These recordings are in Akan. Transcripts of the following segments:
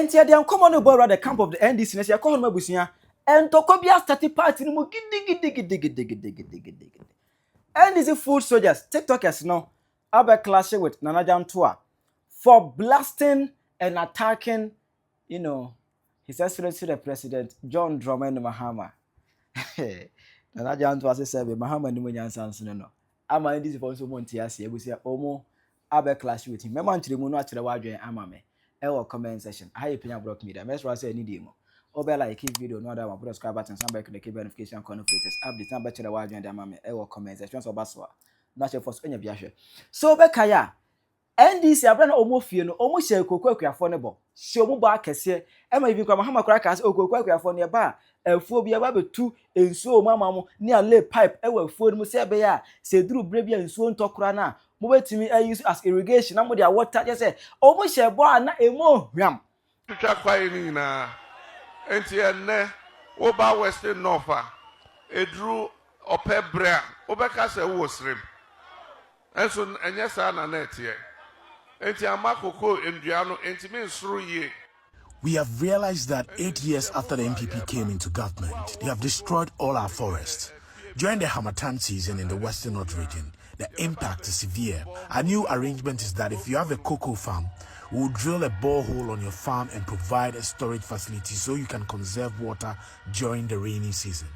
And here they are common about the camp of the NDC. And they are calling Mabusia. And Tokobia started party. NDC food soldiers, TikTokers, no, are clashing with Nana Jantuah for blasting and attacking, His Excellency the President, John Mahama. Nana Jantuah said, Mahama no Nyansan no. Ama NDC for so montiasi, we say, Omo, abe clash with him. Memang chile muno achile wadwe amame. Ewo comment section. Aye Penyah block media. Mesra say any demo. Obe like his video, no other one. Put a subscribe button, somebody can keep notification, conflicts, updates, number chile wadwe amame. Ewo comment section. So baswa. Not your first any biashe. So be kaya. NDC abena omo fie no omo hye kokwa akuafo ne bo hye omo ba kese e ma even kwa Mahama kra ka se okokwa akuafo ne ba afuo bia ba betu ensuo mama mo ne a lay pipe e wa afuo mu se be ya se duru bre bia ensuo ntokora na mo betimi use as irrigation na mo dia water je se omo hye bo na emo hwam twa kwae ni na enti enne wo ba western north eduru opebra obeka se wo srem enso enye sa na net ye. We have realized that 8 years after the MPP came into government, they have destroyed all our forests. During the Harmattan season in the Western North region, the impact is severe. A new arrangement is that if you have a cocoa farm, we'll drill a borehole on your farm and provide a storage facility so you can conserve water during the rainy season.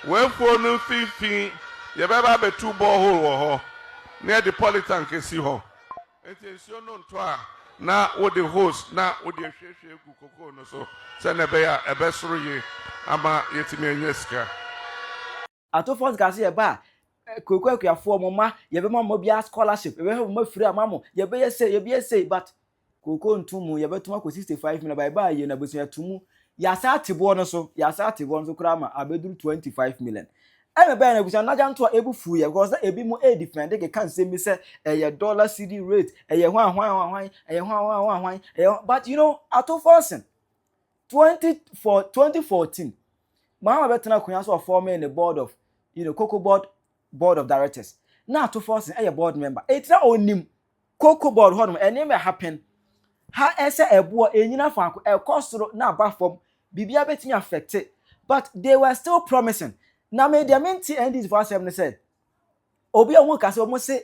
When for no fee, you better have a 2 borehole near the Politan can see her. It is your known twa now with the host, now with the cocoa, so send a bear a best for you. Ama yetime nyeska. Ato Forson Garcia ba kokwa akuafo mama ye be mama bia scholarship ye be mama free amamo ye be say but koko ntumu ye be tuma ko 65 million ba ye na bosia tumu ya sa tebo no so kura ma abeduru 25 million eme be na bosia na Jantuah ebufu ye because ebi mu e defend ke kan say me say ye dollar CD rate ye hwan but Ato Forson 2014 Mahama betena kunya so forming the board of Cocoa board of directors. Now Ato Forson a board member. Etra onim Cocoa board hodom ene me happen. Ha ese ebo enyina fanko e kosoro na ba form bibia betimi affected. But they were still promising. Na me dia menti NDC for 7 said. Obi onwo ka se omo se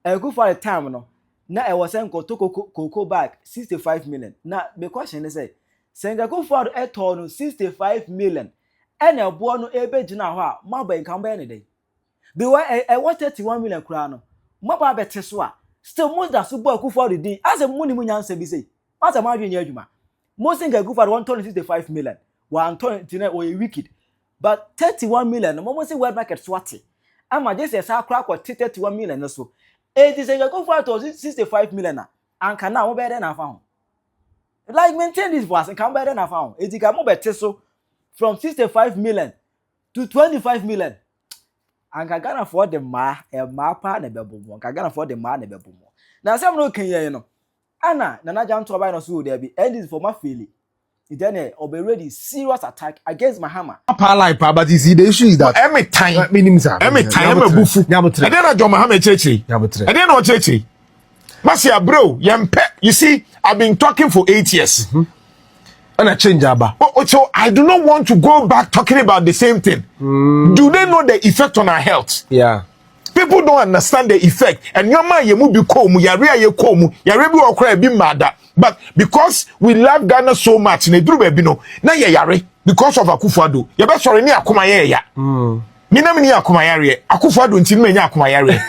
go for the time no. Na e was saying cocoa bag 65 million. Na the question is say Senga go for a ton 65 million. And a boy no ebe jina ho a maba nkan ba ne dey. Be wa e 31 million kura no. Maba bete so a still most da so boy go for the din. As a money mu nyansa bi say. As a ma dwe nya adwuma. Most Senga go for 165 million. 129 or a wicked. But 31 million no mo say world market swati. Ama just say sa kura kwa 31 million no so. It is Senga go for 65 million na. Anka na wo be dey na fa ho. Like maintain this voice and come better than I found. It can move better so from 65 million to 25 million. And I can afford the mapa and a bebum. I can afford the man and a bebum. Now, some looking here, Anna, Nana Jantuah by no so there be ending for my feeling. Then or be ready serious attack against Mahama. But you see, the issue is that every time, I'm a bufu. And then John Mahama Chechi. And then Chechi. Masia bro, you see, I've been talking for 8 years. And I change aba. So I do not want to go back talking about the same thing. Do they know the effect on our health? Yeah. People don't understand the effect. And your man you be komu, yare ye komu, yare bi okra bi mada. But because we love Ghana so much, ne duru be no, na ye yare because of Akufo-Addo. Ye be sorry ni akoma ye ya. Mina mini akoma yare, Akufo-Addo nti me nya akoma yare.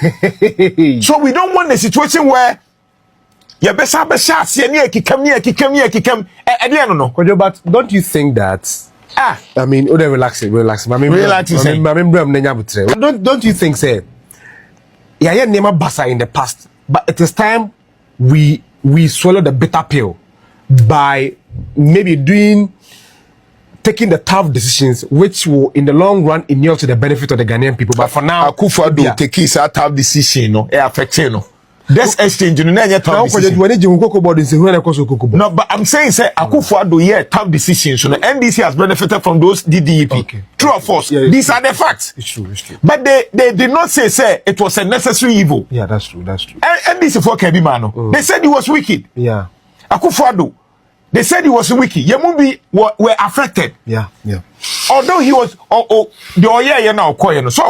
So we don't want a situation where ya besa se ni ekikam but don't you think that I mean relax don't you think say yeah never basa in the past, but it is time we swallow the bitter pill by maybe taking the tough decisions which will in the long run inure to the benefit of the Ghanaian people. But for now Akufo-Addo take his tough decision no e affect no. This exchange, you know, tough decision. When you cocoa board is when I cocoa board. No, but I'm saying, say, Akufo-Addo, yeah, tough decisions. So the NDC has benefited from those DDEP. Okay. True or false? Yeah, these are the facts. It's true, it's true. But they did not say it was a necessary evil. Yeah, that's true, that's true. NDC for Kebimano. They said he was wicked. Yeah. Akufo-Addo, they said he was wicked. Yemubi were affected. Yeah, yeah. Although he was, the Oye now call so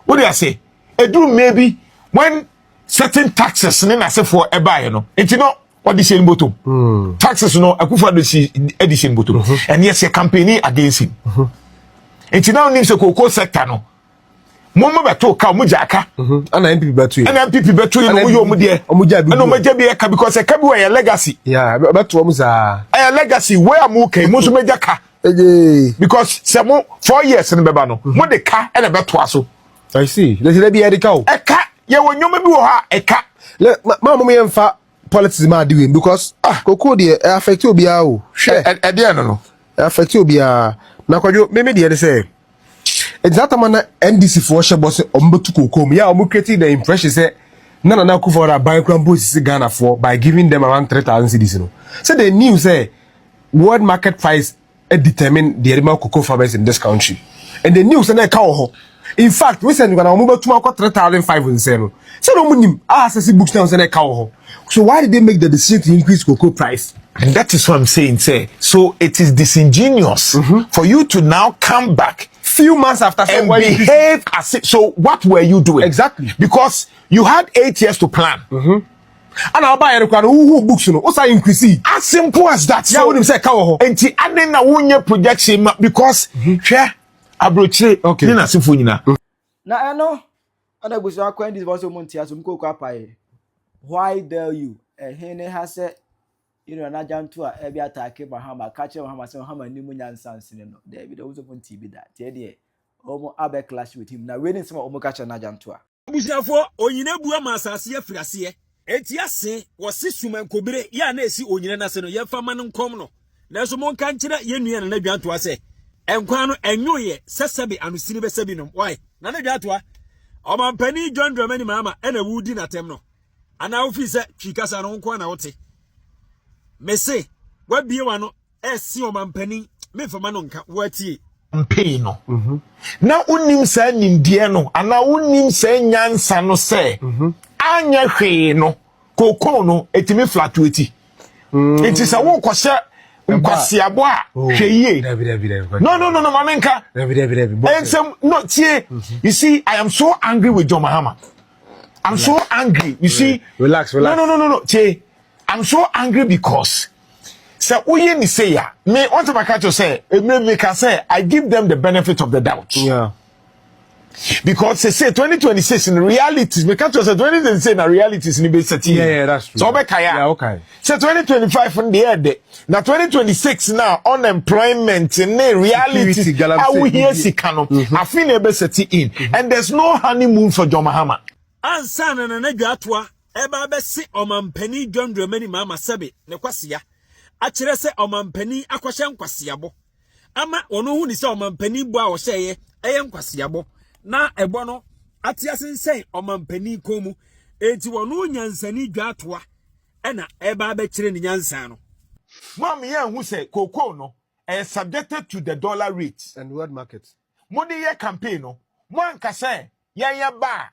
what do I say? It do maybe when certain taxes nina say for eba, you know, it's not what the same bottom. Taxes, no, Akufo-Addo see edition bottom, and yes, a campaigning against him. It's now names a cocoa sector, no. Mama beto ka mujaka. And MPP beto. And MPP beto you know you omudie. And omajabi eka because a kabi wa legacy. Yeah, beto omuza. A legacy where amuke musu mejaka. Because some 4 years in beba no. Mo de ka and beto aso. I see. Let's be edika. Eka ye wonyo mebi wo ha eka. Mama me emfa politics ma di win because koko de affect obi a o. Hwe e de no. Affect obi a na kwadwo me de say it's that man NDC for share boss ombetu kokom ya omo creating the impression say Nana Jantuah buy crampo Ghana for by giving them around 3,000 cedis no. So the news say world market price determine the animal cocoa farmers in this country. And the news na ka ho. In fact, we said we gonna omo betu akọ 3,500 say no. So no munim access books now say na ka ho. So why did they make the decision to increase cocoa price? And that is what I'm saying, say. So it is disingenuous for you to now come back few months after and behave as if, so what were you doing? Exactly. Because you had 8 years to plan. And I'll buy a who books, you know, what's increase? As simple as that. Yeah, wouldn't say cow. And the adding a 1 year projection because share abroche okay. Nina Sifunina. Now I know and I was acquainted this was a montia some cocoa pie. Why dare you? Hene has said you know, Nana Jantuah every attack Mahama, catch Mahama, so Hama Nimunian Sans, you know, David also on TV that. Teddy, almost a clash with him. Now, waiting some Omokacha Nana Jantuah. Busafo onyina bua masase afirase etiase wose suman kobire ya na esi onyina na se no yemfa man nkom no na so mon kan kire yenua na Jantuah se enkwa no enyoye sesebe anusini besebi no why na Jantuah omampani John Mahama ena wudi na tem no ana ofi se twikasa no nko na wote mese wabie wa no esi omampani mefama no nka watie campaign no na unim sa nimdie no ana unim sa nyansa no se anya hwe no kokon no etimi flatweti enti sa wo kwose nkwasiabo a hweye no mamenka no tie you see I am so angry with John Mahama. I'm so angry you see relax no tie I'm so angry because so uye ni say ya me want to catch you say me can say I give them the benefit of the doubt. Yeah. Because they say 2026 in reality, me catch you say 2026 in reality is ni be setting. Yeah, that's true. So yeah, okay. So 2025 from the end. Now 2026 now unemployment in reality how we hear sikano. I feel ne be setting in and there's no honeymoon for John Mahama. Ansa na Nana Jantuah eba be se omampani John Mahama sebe ne kwasia akire se omampani akwahye nkwasiabo ama ono hu ni se omampani bu a wo hyeye eye nkwasiabo na ebo no atiase nsen omampani komu enti wono nyansani Jantuah ena eba be kire ni nyansa no Mama ye hu se koko no subjected to the dollar rate and world market. Modi ye campaign no mo anka se ye ba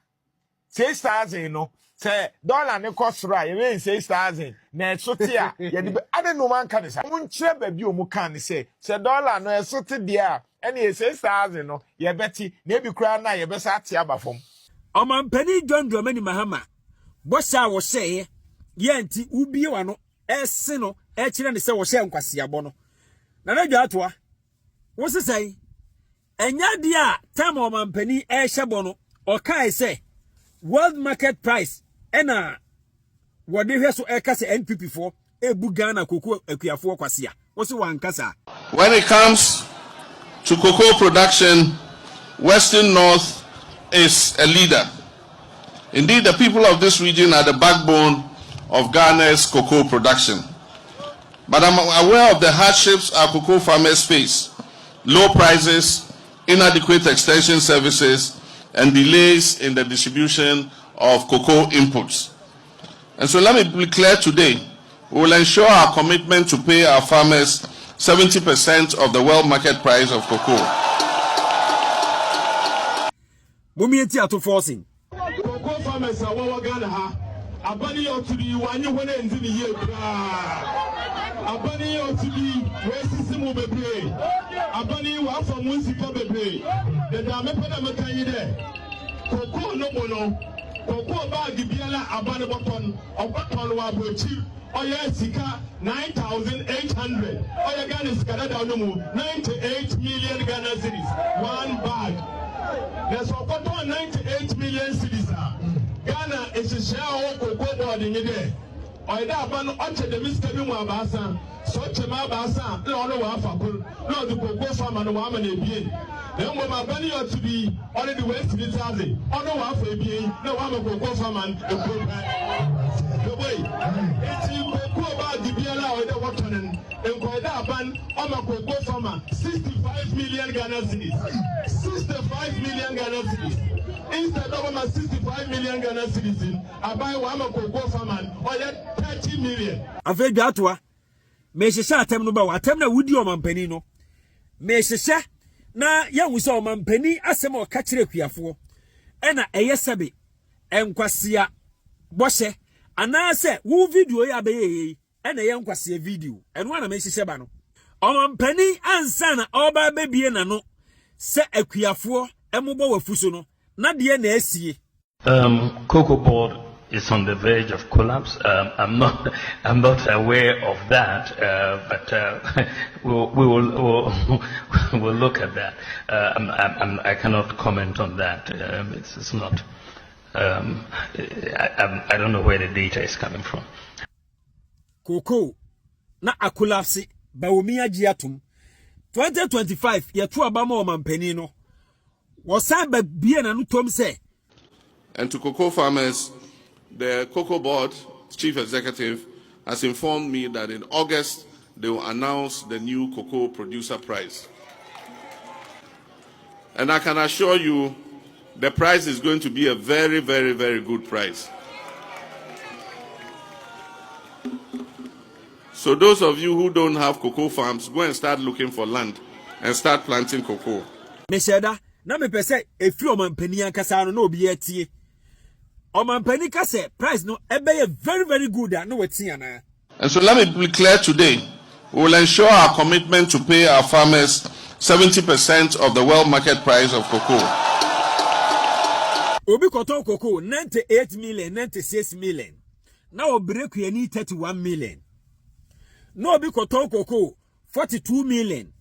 6,000 no say dollar ne cost right you 6,000 na sote a ye de ade no man kan say mun kire ba bi o mu kan say dollar no sote dia ene 6,000 no ye beti na bi kura na ye be sa ate aba fom omampani John Mahama bosa wo seye ye nti ubie wa no ese no e kire ne se wo hye nkwasiabo no Nana Jantuah wo se sai enya dia time omampani e hyebo no o kai say world market price ena wode hwe so ekase NPP for ebu Ghana cocoa akuafo kwasia wose wankasa. When it comes to cocoa production, Western North is a leader. Indeed, the people of this region are the backbone of Ghana's cocoa production. But I'm aware of the hardships our cocoa farmers face: low prices, inadequate extension services, and delays in the distribution of cocoa inputs. And so let me be clear today. We will ensure our commitment to pay our farmers 70% of the world market price of cocoa. Mumieti Ato Forson. Cocoa farmers are what we're gonna have. Abani ought to be one you want to end the year. Abani ought to be racism will be. Abani wa from Musica be. The Damepana Makayide. Cocoa no mono. Cocoa bag Biala Abani Botton or Botton Wabuchi. Oh yes, Sika 9,800. Oh yeah, Ghana is Canada no more. 98 million Ghana cities. One bag. There's a 98 million cities. Ghana is a share of cocoa board in there. Or that ban until the Mr. Mabasa, such a Mabasa, no one no the cocoa farm and woman a being. Then when my bunny ought to be only the West in Italy, or no one for a being, no one of cocoa farm and the way. It's cocoa about the Biala or the water and that ban on my cocoa farmer, 65 million Ghana cities. 65 million Ghana cities. Instead of my 65 million Ghana citizens, I buy one of cocoa farmer or 30 million. Ave Jantuah. Me shesha atem no ba atem na wudi o mampani no. Me shesha na ya wuso o mampani asem o ka kire kuafo. E na eyesebe enkwasea boshe anase wo video ya be ye e na ye nkwasea video. Eno na me shesha ba no. O mampani ansa na oba bebie na no se akuafo emubo wafuso no. Cocoa board is on the verge of collapse. I'm not aware of that, but we'll look at that. I cannot comment on that. It's not. I don't know where the data is coming from. Cocoa na a collapse ba omiya giatum 2025 yetu abama o mampani no. And to cocoa farmers, the Cocoa Board Chief Executive has informed me that in August they will announce the new cocoa producer price. And I can assure you the price is going to be a very, very, very good price. So those of you who don't have cocoa farms, go and start looking for land and start planting cocoa. Na me pese efri omampani ankasa no obi etie omampani kase price no ebe very very good no wetin ana. And so let me be clear today. We will ensure our commitment to pay our farmers 70% of the world market price of cocoa. Obi koton cocoa 98 million 96 million. Now break we need 31 million. No obi koton cocoa 42 million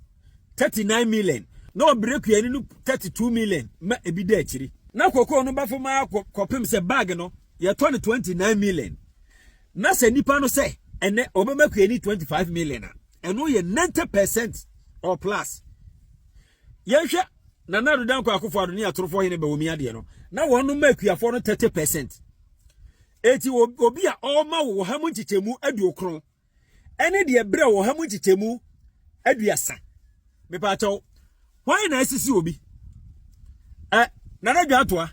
39 million. No break you 32 million. Ma ebide chiri. Na cocoa no ba for ma kopim se bag no. Ya 29 million. Na se nipa no se ene obema ku ni 25 million. Eno ye 90% or plus. Yenhwe na na rudan kwa akofo ado ni atorofo hene ba omi ade no. Na wonu ma kuafo no 30%. Eti obi a o ma wo hamu chichemu aduokron. Ene de bre wo hamu chichemu aduasa. Me pa chaw. Why na sisi obi? Nana Jantuah.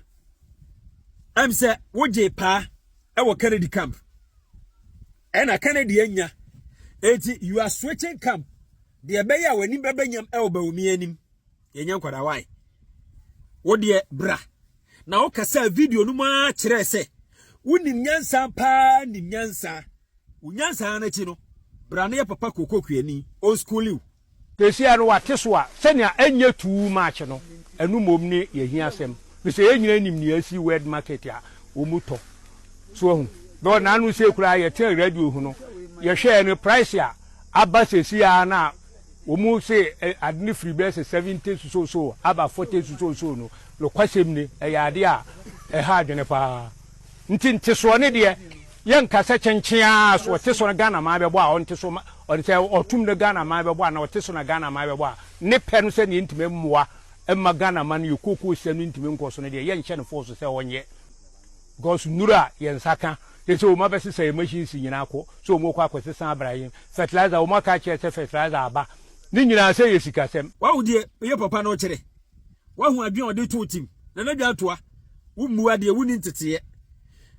Am say woje pa e wo Kennedy camp. E na Kennedy enya. Eti you are switching camp. De ebeya wani bebenyam e wo ba omi anim. Yenya nkwada why? Wo de bra. Na wo kasa video no ma kire se. Wonim nyansa pa nim nyansa. Unyansa na chi no. Bra na ye papa kokokuani. On school you. Pesia no wate so a senia enye too much no enu mom ni ye hia asem be se enyina nim ni asi world market a omuto so hu do na anu se kura ye tell radio hu no ye hwe no price a aba sesia na omu se adni free base 70 so aba 40 so no lo kwasem ni e ya ade a e ha adwene pa nti so ne de yen kasa chenchia so te so na Ghana ma be bo a on te so or say otum de Ghana ma be bo na wote so na Ghana ma be bo ne pe no se ne ntime mmoa emma Ghana ma no yekoko se no ntime nko so ne de ye nche ne force se wonye gos nura ye nsaka te so ma be se say machine si nyina akọ so mo kwa akwese san abrahim fertilizer o ma ka che se fertilizer aba ni nyina se ye sika sem wa wo de ye papa no kire wa hu adwen ode to tim Nana Jantuah wo mu ade wo ni ntete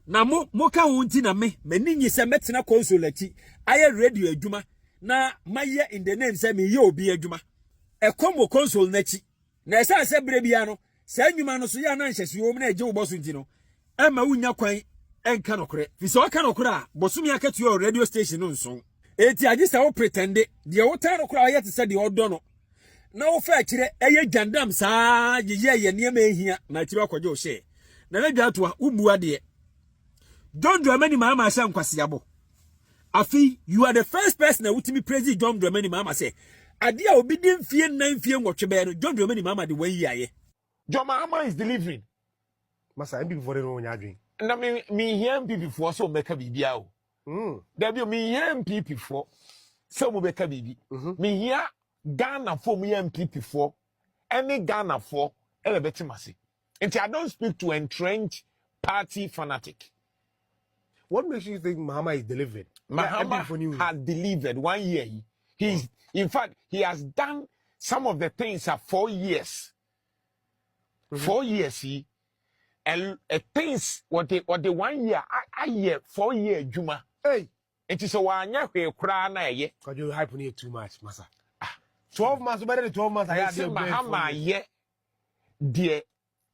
na mo ka ho nti na me nyi se metena console ati aye radio adwuma na maye in the name say me ye obi adwuma e komo console na chi na esa se bre bia no sa adwuma no so ya na nhyesu wo na eje wo boso nti no e ma wunya kwan enka nokore fi so ka nokore a bosumi akatu radio station no nso eti agi sa wo pretende de wo ta nokore aye te se de odo no na wo fa kire eye gandam saa ye niam ehia na kire akwaje o she Nana Jantuah ubuwa de John Dramani Mahama asha nkwasiabo. Afi, you are the first person that would me praise John Dramani Mahama say. Adia obi di mfie 9 mfie nwotwe no John Dramani Mahama de wan yiaye. John Mahama is delivering. Masa MPP for the no nya adwen. Na me hear MPP for so meka bibia o. There me hear MPP for so mo meka bibi. Me hear Ghana for me MPP for any Ghana for elebetimase. And I don't speak to entrenched party fanatic. What makes you think Mahama is delivered? Mahama had delivered 1 year. In fact, he has done some of the things at 4 years. 4 years, and things what the 1 year, I year 4 year Juma. Hey, it is a 1 year where cry na ye. Cause you hype on it too much, Masa. 12 months better than 12 months. I said Mahama ye, dear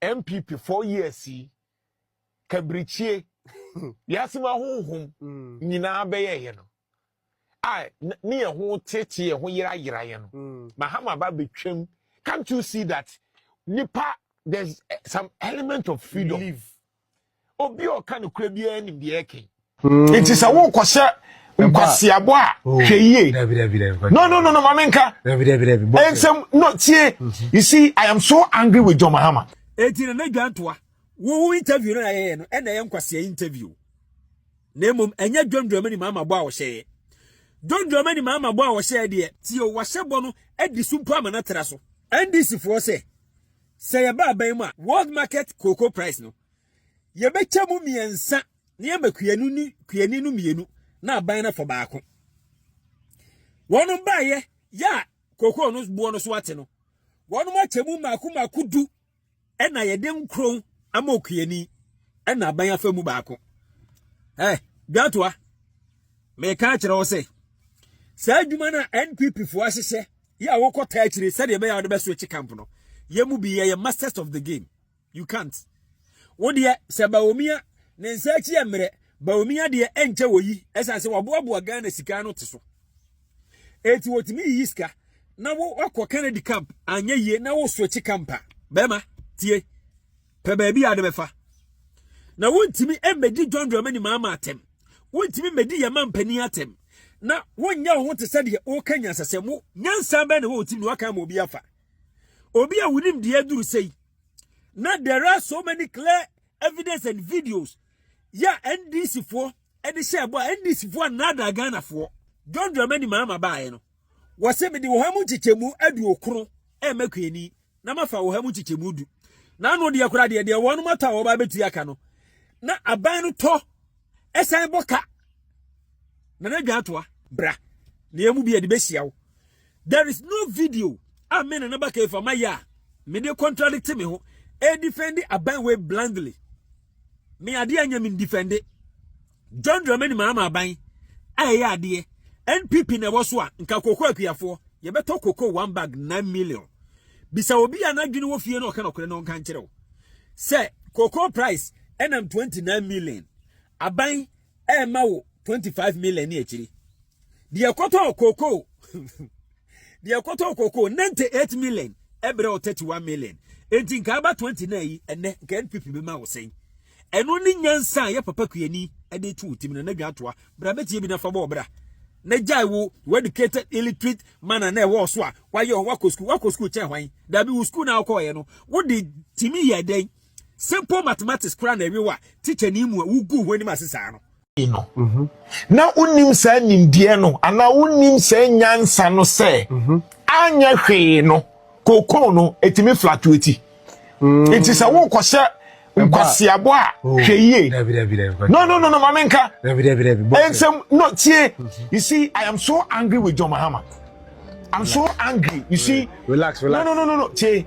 MPP 4 years, Cabriche. Yasima hum nyina beye ye no ai ne ho tete ho yira ye no Mahama ba betwem. Can't you see that nipa there's some element of freedom believe obi o kan kura bia nim de eke it is a wo kwose nkwasiabo a hweye no mamenka ensem no tie you see I am so angry with John Mahama eti na Jantuah wo interview na ye no e na ye nkwase interview na mum enya John Dramani Mahama bo a wo hye John Dramani Mahama bo a wo hye de ti o wo hye bo no edi sumpo amana tra so NDC for say ye ba ban mu a world market cocoa price no ye becha mu miensa na ye makuani no mienu na ban na for baako wonu ba ye ya cocoa no bo no so ate no wonu ma chemu maku du e na ye dem kron ama okuani ena aban afa mu baako Jantuah me ka kire wo se sa adwuma na NPP fo ahyehyɛ ya wo kɔta akire sɛ de be ya wo be switch camp no ye mu bi ye masters of the game you can't wo de se baomia ne nsa akyi emre baomia de enche woyi esase waboaboa Ghana sika no te so eti wotimi yiska na wo akɔ Kennedy camp anya ye na wo switch camp bema tie pe baabi ade befa na wontimi emedi John Dramani Mahama atem wontimi medi yama mpani atem na wonya ho te sɛ de o kanya sasɛmu nyansa ba ne wo timi waka ma obi afa obi a wunim de aduru sei na there are so many clear evidence and videos ya NDC fo ede share bo NDC fo nada Ghana fo John Dramani Mahama baaye no wo se me de wo hamu chichemu adu okro e makuani na mafa wo hamu chichemu du na no de yakura de wonu mata wo ba betu aka no na aban no to esan boka Nana Jantuah bra na emu bi e de behia wo there is no video amen na baka ifa maya me de contradict me ho e defend aban we blindly me ade anya me defend John Dramani Mahama aban aye ade NPP na wo so a nka kokko akuafo ye beto kokko 1 bag 9 million bisa obi anadwene wo fie na oka nokore no nka nkere wo se cocoa price enam 29 million aban e ma wo 25 million ni akiri de koto cocoa de koto cocoa 98 million ebre o 31 million enti nka aba 29 yi ene nka NPP be ma wo sen eno ni nyansa ye papa kuani ade tu utim na Jantuah bra betie bi na fa bo bra na jai wo educated illiterate man na e wo so a wa ye wako school che hwan da bi wo school na akọ ye no wo de timi ye den simple mathematics kra na ewe wa teacher ni mu wo gu hwani masesa no na unim sa nimdie no ana unim sa nyansa no se anya hwe no kokon no etimi fluctuate it is a wo kwose nkwasiabo a hweye no mamenka ensem no tie you see I am so angry with John Mahama I'm so angry you see relax no tie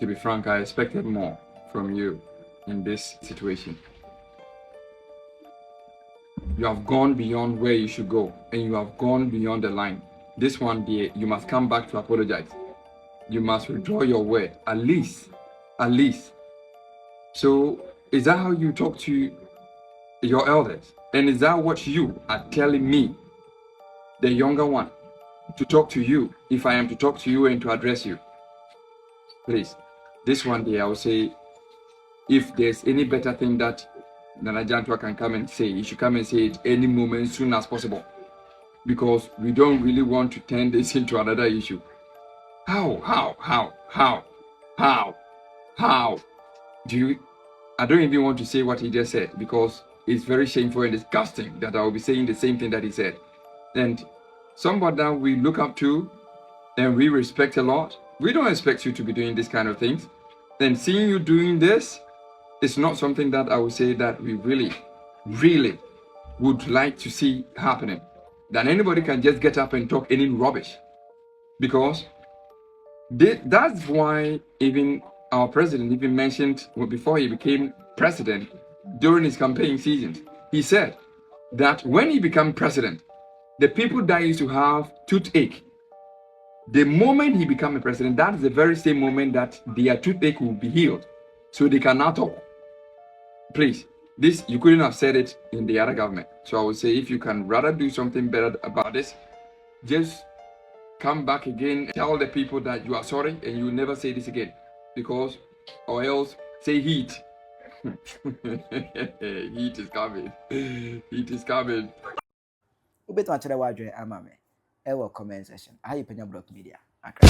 To be frank, I expected more from you in this situation. You have gone beyond where you should go, and you have gone beyond the line. This one, dear, you must come back to apologize. You must withdraw your word, at least. So, is that how you talk to your elders? And is that what you are telling me, the younger one, to talk to you, if I am to talk to you and to address you? Please, this one day I will say, if there's any better thing that Nana Jantuah can come and say, you should come and say it any moment, soon as possible. Because we don't really want to turn this into another issue. How? Do you? I don't even want to say what he just said because it's very shameful and disgusting that I will be saying the same thing that he said. And somebody that we look up to and we respect a lot, we don't expect you to be doing this kind of things. And seeing you doing this is not something that I would say that we really would like to see happening. That anybody can just get up and talk any rubbish. Because that's why even our president even mentioned before he became president during his campaign season, he said that when he became president, the people that used to have toothache, the moment he became a president, that is the very same moment that their toothache will be healed. So they can now talk. Please, this, you couldn't have said it in the other government. So I would say if you can rather do something better about this, just come back again, tell the people that you are sorry and you will never say this again. Because, or else, say heat. Heat is coming. Heat is coming. Ubet machara wadwe amame. Ewo comment section. Ayi Penyah Block Media. Accra.